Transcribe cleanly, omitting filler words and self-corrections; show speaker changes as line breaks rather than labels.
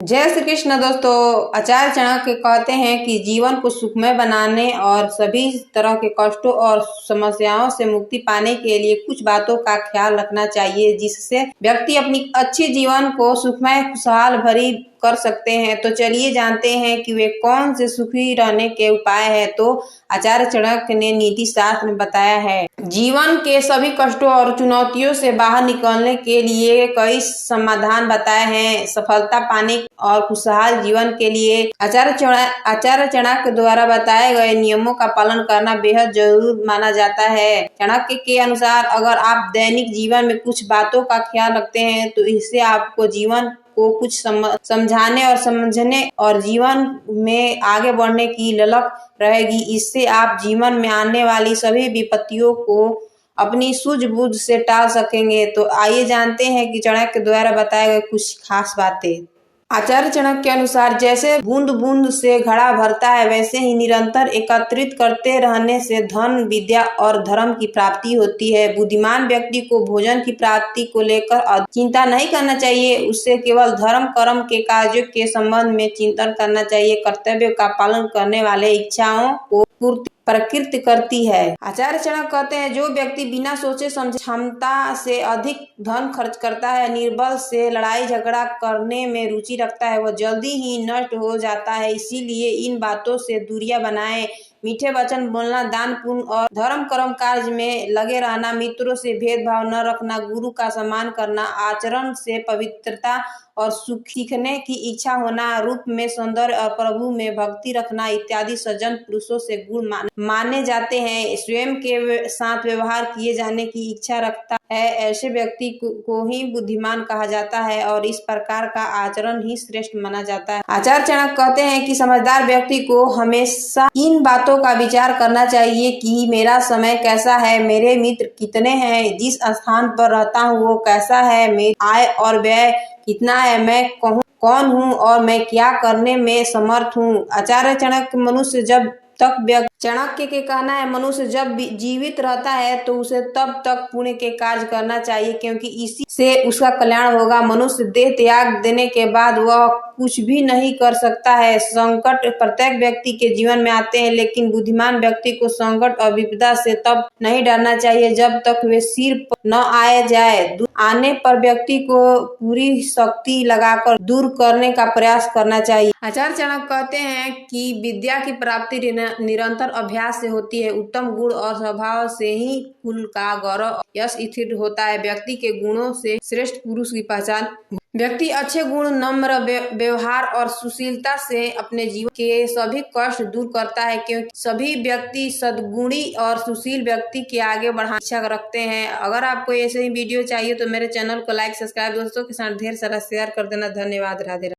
जय श्री कृष्ण दोस्तों। आचार्य चाणक्य कहते हैं कि जीवन को सुखमय बनाने और सभी तरह के कष्टों और समस्याओं से मुक्ति पाने के लिए कुछ बातों का ख्याल रखना चाहिए, जिससे व्यक्ति अपनी अच्छी जीवन को सुखमय खुशहाल भरी कर सकते हैं। तो चलिए जानते हैं कि वे कौन से सुखी रहने के उपाय हैं। तो आचार्य चाणक्य ने नीति शास्त्र में बताया है, जीवन के सभी कष्टों और चुनौतियों से बाहर निकलने के लिए कई समाधान बताए हैं। सफलता पाने और खुशहाल जीवन के लिए आचार्य चाणक्य द्वारा बताए गए नियमों का पालन करना बेहद जरूर माना जाता है। चाणक्य के अनुसार अगर आप दैनिक जीवन में कुछ बातों का ख्याल रखते हैं तो इससे आपको जीवन को कुछ समझाने और समझने और जीवन में आगे बढ़ने की ललक रहेगी। इससे आप जीवन में आने वाली सभी विपत्तियों को अपनी सूझबूझ से टाल सकेंगे। तो आइए जानते हैं कि चाणक्य द्वारा बताए गए कुछ खास बातें। आचार्य चाणक्य के अनुसार जैसे बूंद बूंद से घड़ा भरता है, वैसे ही निरंतर एकत्रित करते रहने से धन, विद्या और धर्म की प्राप्ति होती है। बुद्धिमान व्यक्ति को भोजन की प्राप्ति को लेकर चिंता नहीं करना चाहिए, उससे केवल धर्म कर्म के कार्यों के संबंध में चिंतन करना चाहिए। कर्तव्य का पालन करने वाले इच्छाओं को पूर्ति प्रकृति करती है। आचार्य चाणक्य कहते हैं, जो व्यक्ति बिना सोचे समझे क्षमता से अधिक धन खर्च करता है, निर्बल से लड़ाई झगड़ा करने में रुचि रखता है, वह जल्दी ही नष्ट हो जाता है। इसीलिए इन बातों से दूरियां बनाएं। मीठे वचन बोलना, दान पुण्य और धर्म कर्म कार्य में लगे रहना, मित्रों से भेदभाव न रखना, गुरु का सम्मान करना, आचरण से पवित्रता और सीखने की इच्छा होना, रूप में सौंदर्य और प्रभु में भक्ति रखना इत्यादि सज्जन पुरुषों से गुण माने जाते हैं। स्वयं के साथ व्यवहार किए जाने की इच्छा रखता है, ऐसे व्यक्ति को ही बुद्धिमान कहा जाता है और इस प्रकार का आचरण ही श्रेष्ठ माना जाता है। आचार्य चाणक्य कहते हैं कि समझदार व्यक्ति को हमेशा इन बातों का विचार करना चाहिए कि मेरा समय कैसा है, मेरे मित्र कितने हैं, जिस स्थान पर रहता हूँ वो कैसा है, मेरी आय और व्यय कितना है, मैं कौन हूँ और मैं क्या करने में समर्थ हूँ। आचार्य चाणक्य के कहना है, मनुष्य जब जीवित रहता है तो उसे तब तक पुण्य के कार्य करना चाहिए, क्योंकि इसी से उसका कल्याण होगा। मनुष्य देह त्याग देने के बाद वह कुछ भी नहीं कर सकता है। संकट प्रत्येक व्यक्ति के जीवन में आते हैं, लेकिन बुद्धिमान व्यक्ति को संकट और विपदा से तब नहीं डरना चाहिए जब तक वे सिर पर न आए जाए। आने पर व्यक्ति को पूरी शक्ति लगाकर दूर करने का प्रयास करना चाहिए। आचार्य चाणक्य कहते हैं कि विद्या की प्राप्ति निरंतर अभ्यास से होती है। उत्तम गुण और स्वभाव से ही कुल का गौरव यश स्थिर होता है। व्यक्ति के गुणों से श्रेष्ठ पुरुष की पहचान। व्यक्ति अच्छे गुण, नम्र व्यवहार और सुशीलता से अपने जीवन के सभी कष्ट दूर करता है, क्योंकि सभी व्यक्ति सद्गुणी और सुशील व्यक्ति के आगे बढ़ाने की इच्छा रखते हैं। अगर आपको ऐसे ही वीडियो चाहिए तो मेरे चैनल को लाइक सब्सक्राइब दोस्तों के साथ ढेर सारा शेयर कर देना। धन्यवाद। राधे राधे।